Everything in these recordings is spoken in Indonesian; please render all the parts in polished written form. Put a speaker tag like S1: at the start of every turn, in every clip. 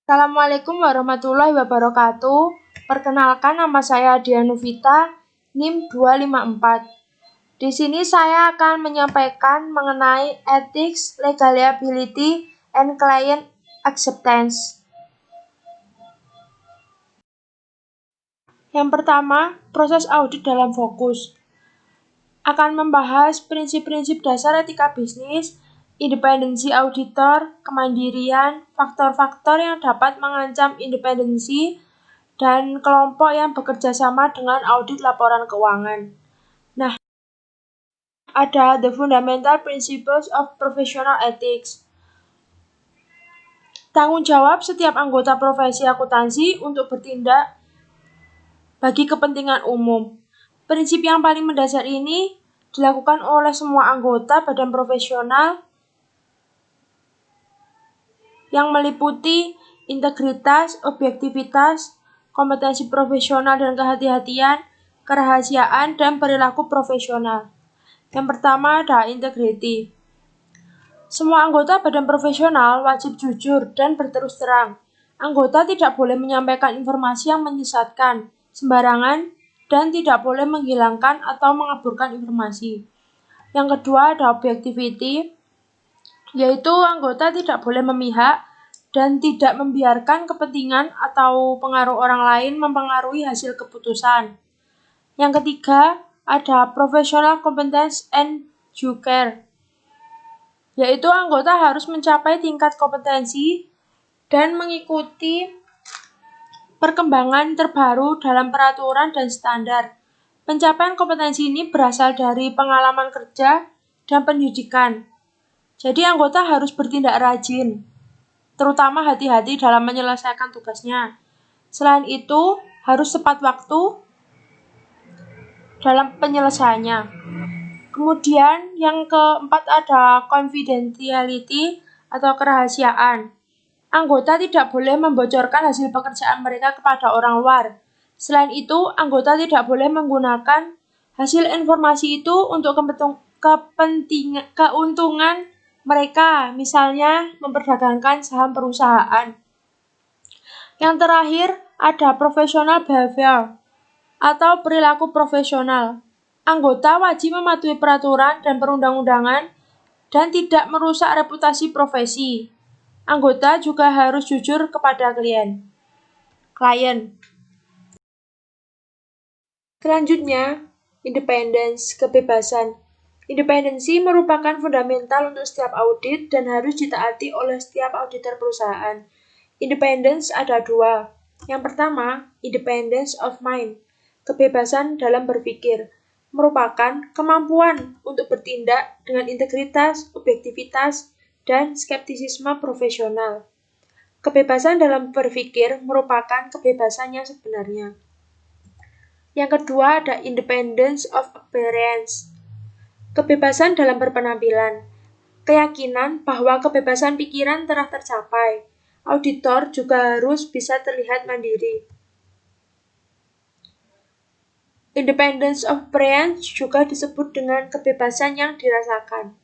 S1: Assalamualaikum warahmatullahi wabarakatuh. Perkenalkan, nama saya Dianuvita, NIM 254. Di sini saya akan menyampaikan mengenai ethics, legal liability, and client acceptance. Yang pertama, proses audit dalam fokus. Akan membahas prinsip-prinsip dasar etika bisnis, independensi auditor, kemandirian, faktor-faktor yang dapat mengancam independensi, dan kelompok yang bekerja sama dengan audit laporan keuangan. Nah, ada the fundamental principles of professional ethics. Tanggung jawab setiap anggota profesi akuntansi untuk bertindak bagi kepentingan umum. Prinsip yang paling mendasar ini dilakukan oleh semua anggota badan profesional yang meliputi integritas, objektivitas, kompetensi profesional dan kehati-hatian, kerahasiaan, dan perilaku profesional. Yang pertama adalah integriti. Semua anggota badan profesional wajib jujur dan berterus terang. Anggota tidak boleh menyampaikan informasi yang menyesatkan, sembarangan, dan tidak boleh menghilangkan atau mengaburkan informasi. Yang kedua ada objektivity, yaitu anggota tidak boleh memihak dan tidak membiarkan kepentingan atau pengaruh orang lain mempengaruhi hasil keputusan. Yang ketiga ada professional competence and due care, yaitu anggota harus mencapai tingkat kompetensi dan mengikuti perkembangan terbaru dalam peraturan dan standar. Pencapaian kompetensi ini berasal dari pengalaman kerja dan pendidikan. Jadi anggota harus bertindak rajin, terutama hati-hati dalam menyelesaikan tugasnya. Selain itu, harus tepat waktu dalam penyelesaiannya. Kemudian yang keempat ada confidentiality atau kerahasiaan. Anggota tidak boleh membocorkan hasil pekerjaan mereka kepada orang luar. Selain itu, anggota tidak boleh menggunakan hasil informasi itu untuk keuntungan mereka, misalnya memperdagangkan saham perusahaan. Yang terakhir, ada professional behavior atau perilaku profesional. Anggota wajib mematuhi peraturan dan perundang-undangan dan tidak merusak reputasi profesi. Anggota juga harus jujur kepada klien. Selanjutnya, independence, kebebasan. Independensi merupakan fundamental untuk setiap audit dan harus ditaati oleh setiap auditor perusahaan. Independence ada dua. Yang pertama, independence of mind, kebebasan dalam berpikir, merupakan kemampuan untuk bertindak dengan integritas, objektivitas, dan skeptisisme profesional. Kebebasan dalam berpikir merupakan kebebasan yang sebenarnya. Yang kedua ada independence of appearance, kebebasan dalam berpenampilan, keyakinan bahwa kebebasan pikiran telah tercapai. Auditor juga harus bisa terlihat mandiri. Independence of appearance juga disebut dengan kebebasan yang dirasakan.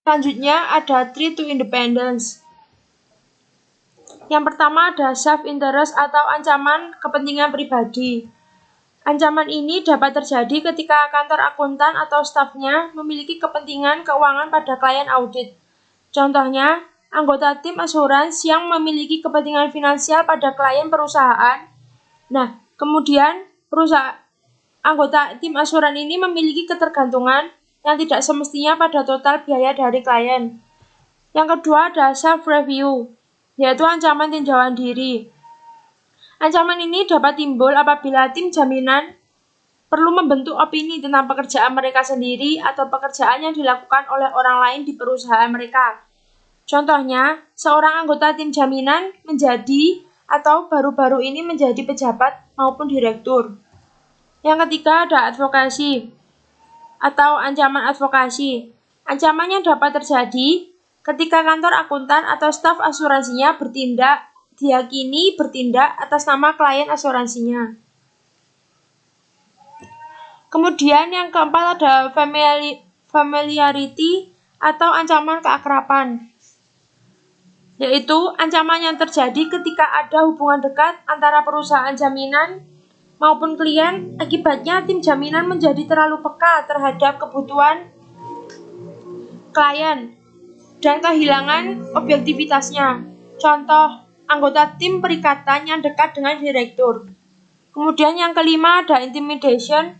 S1: Selanjutnya ada three to independence. Yang pertama ada self-interest atau ancaman kepentingan pribadi. Ancaman ini dapat terjadi ketika kantor akuntan atau stafnya memiliki kepentingan keuangan pada klien audit. Contohnya, anggota tim asuransi yang memiliki kepentingan finansial pada klien perusahaan. Nah, kemudian anggota tim asuran ini memiliki ketergantungan yang tidak semestinya pada total biaya dari klien. Yang kedua ada self-review, yaitu ancaman tinjauan diri. Ancaman ini dapat timbul apabila tim jaminan perlu membentuk opini tentang pekerjaan mereka sendiri atau pekerjaan yang dilakukan oleh orang lain di perusahaan mereka. Contohnya, seorang anggota tim jaminan menjadi atau baru-baru ini menjadi pejabat maupun direktur. Yang ketiga ada advokasi atau ancaman advokasi. Ancaman yang dapat terjadi ketika kantor akuntan atau staf asuransinya diyakini bertindak atas nama klien asuransinya. Kemudian yang keempat ada familiarity atau ancaman keakraban. yaitu ancaman yang terjadi ketika ada hubungan dekat antara perusahaan jaminan maupun klien. Akibatnya tim jaminan menjadi terlalu peka terhadap kebutuhan klien dan kehilangan objektivitasnya. Contoh, anggota tim perikatan yang dekat dengan direktur. Kemudian yang kelima ada intimidation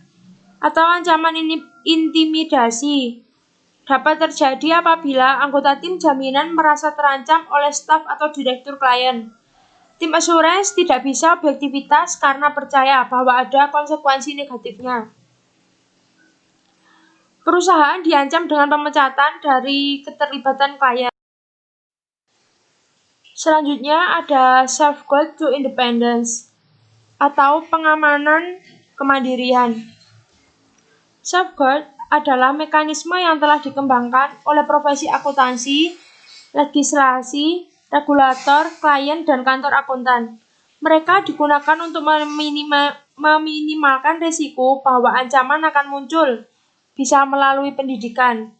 S1: atau ancaman intimidasi. Dapat terjadi apabila anggota tim jaminan merasa terancam oleh staf atau direktur klien. Tim assurance tidak bisa objektivitas karena percaya bahwa ada konsekuensi negatifnya. Perusahaan diancam dengan pemecatan dari keterlibatan klien. Selanjutnya ada safeguard to independence atau pengamanan kemandirian. Safeguard adalah mekanisme yang telah dikembangkan oleh profesi akuntansi, legislasi, regulator, klien, dan kantor akuntan. Mereka digunakan untuk meminimalkan risiko bahwa ancaman akan muncul, bisa melalui pendidikan,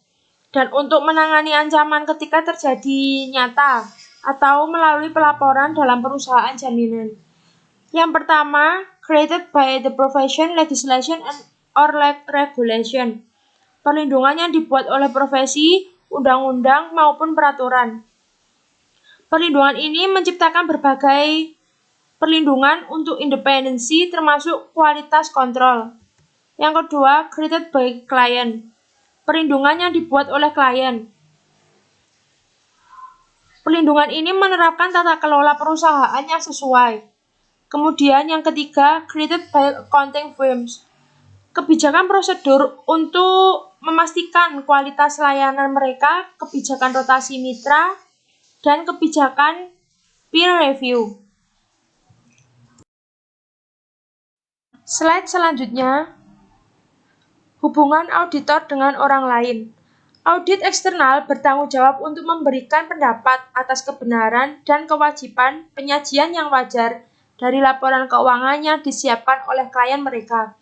S1: dan untuk menangani ancaman ketika terjadi nyata, atau melalui pelaporan dalam perusahaan jaminan. Yang pertama, created by the profession, legislation, or regulation. Perlindungan yang dibuat oleh profesi, undang-undang, maupun peraturan. Perlindungan ini menciptakan berbagai perlindungan untuk independensi termasuk kualitas kontrol. Yang kedua, created by client. Perlindungan yang dibuat oleh klien. Perlindungan ini menerapkan tata kelola perusahaan yang sesuai. Kemudian yang ketiga, created by accounting firms. Kebijakan prosedur untuk memastikan kualitas layanan mereka, kebijakan rotasi mitra, dan kebijakan peer review. Slide selanjutnya, hubungan auditor dengan orang lain. Audit eksternal bertanggung jawab untuk memberikan pendapat atas kebenaran dan kewajiban penyajian yang wajar dari laporan keuangan yang disiapkan oleh klien mereka.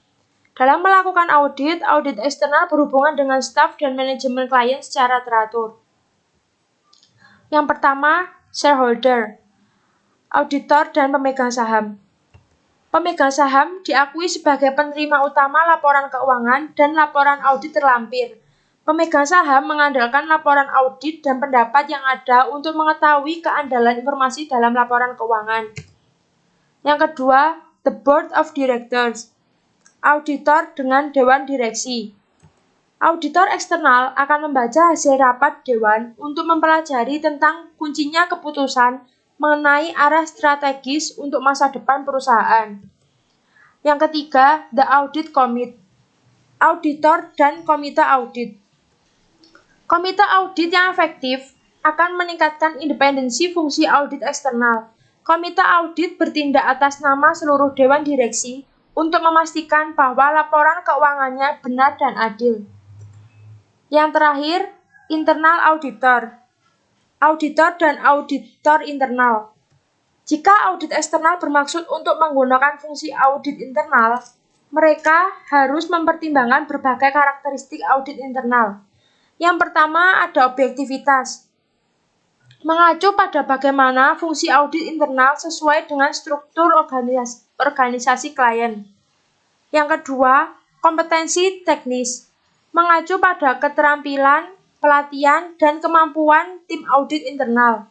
S1: Dalam melakukan audit, audit eksternal berhubungan dengan staf dan manajemen klien secara teratur. Yang pertama, shareholder, auditor, dan pemegang saham. Pemegang saham diakui sebagai penerima utama laporan keuangan dan laporan audit terlampir. Pemegang saham mengandalkan laporan audit dan pendapat yang ada untuk mengetahui keandalan informasi dalam laporan keuangan. Yang kedua, the board of directors, auditor dengan dewan direksi. Auditor eksternal akan membaca hasil rapat dewan untuk mempelajari tentang kuncinya keputusan mengenai arah strategis untuk masa depan perusahaan. Yang ketiga, the audit committee, auditor dan komite audit. Komite audit yang efektif akan meningkatkan independensi fungsi audit eksternal. Komite audit bertindak atas nama seluruh dewan direksi untuk memastikan bahwa laporan keuangannya benar dan adil. Yang terakhir, internal auditor, auditor dan auditor internal. Jika audit eksternal bermaksud untuk menggunakan fungsi audit internal, mereka harus mempertimbangkan berbagai karakteristik audit internal. Yang pertama ada objektivitas, mengacu pada bagaimana fungsi audit internal sesuai dengan struktur organisasi klien. Yang kedua, kompetensi teknis, mengacu pada keterampilan, pelatihan, dan kemampuan tim audit internal.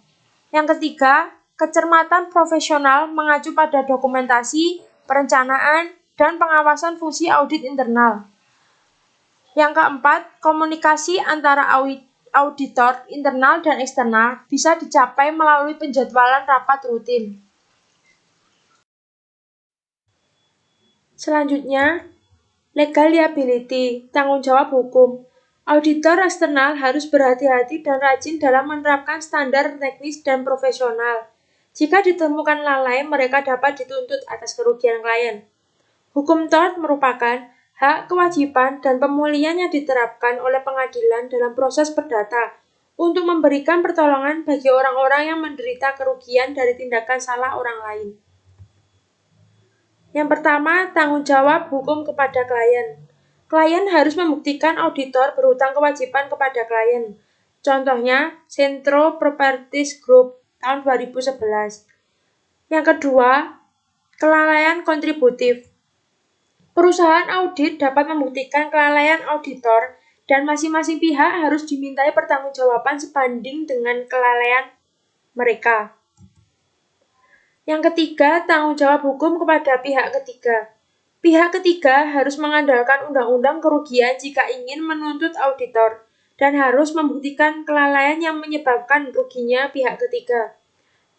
S1: Yang ketiga, kecermatan profesional mengacu pada dokumentasi, perencanaan, dan pengawasan fungsi audit internal. Yang keempat, komunikasi antara auditor internal dan eksternal bisa dicapai melalui penjadwalan rapat rutin. Selanjutnya, legal liability, tanggung jawab hukum. Auditor eksternal harus berhati-hati dan rajin dalam menerapkan standar teknis dan profesional. Jika ditemukan lalai, mereka dapat dituntut atas kerugian klien. Hukum tort merupakan hak, kewajiban, dan pemulihan yang diterapkan oleh pengadilan dalam proses perdata untuk memberikan pertolongan bagi orang-orang yang menderita kerugian dari tindakan salah orang lain. Yang pertama, tanggung jawab hukum kepada klien. Klien harus membuktikan auditor berhutang kewajiban kepada klien. Contohnya, Centro Properties Group tahun 2011. Yang kedua, kelalaian kontributif. Perusahaan audit dapat membuktikan kelalaian auditor dan masing-masing pihak harus dimintai pertanggungjawaban sebanding dengan kelalaian mereka. Yang ketiga, tanggung jawab hukum kepada pihak ketiga. Pihak ketiga harus mengandalkan undang-undang kerugian jika ingin menuntut auditor dan harus membuktikan kelalaian yang menyebabkan ruginya pihak ketiga.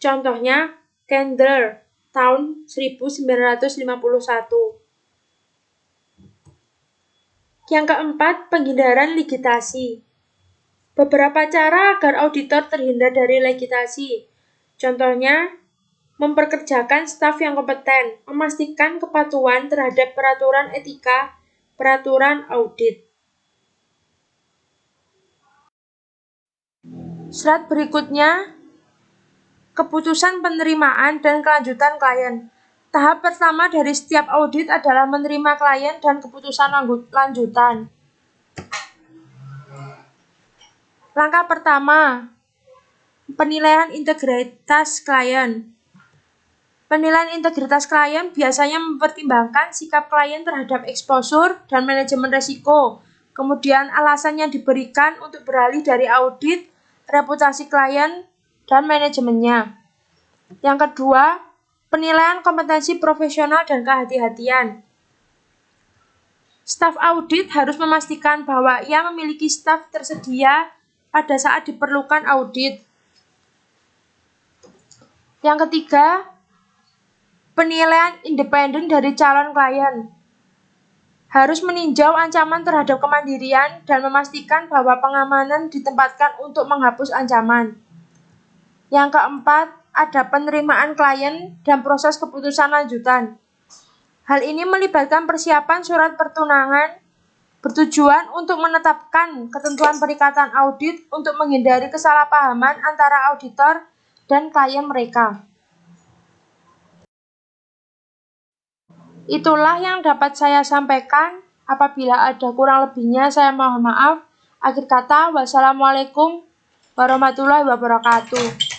S1: Contohnya, Candler tahun 1951. Yang keempat, penghindaran ligitasi. Beberapa cara agar auditor terhindar dari ligitasi. Contohnya, memperkerjakan staf yang kompeten, memastikan kepatuhan terhadap peraturan etika, peraturan audit. Slide berikutnya, keputusan penerimaan dan kelanjutan klien. Tahap pertama dari setiap audit adalah menerima klien dan keputusan lanjutan. Langkah pertama, penilaian integritas klien. Penilaian integritas klien biasanya mempertimbangkan sikap klien terhadap exposure dan manajemen risiko, kemudian alasan yang diberikan untuk beralih dari audit, reputasi klien, dan manajemennya. Yang kedua, penilaian kompetensi profesional dan kehati-hatian. Staf audit harus memastikan bahwa ia memiliki staf tersedia pada saat diperlukan audit. Yang ketiga, penilaian independen dari calon klien. Harus meninjau ancaman terhadap kemandirian dan memastikan bahwa pengamanan ditempatkan untuk menghapus ancaman. Yang keempat, ada penerimaan klien dan proses keputusan lanjutan. Hal ini melibatkan persiapan surat pertunangan bertujuan untuk menetapkan ketentuan perikatan audit untuk menghindari kesalahpahaman antara auditor dan klien mereka. Itulah yang dapat saya sampaikan. Apabila ada kurang lebihnya, saya mohon maaf. Akhir kata, wassalamualaikum warahmatullahi wabarakatuh.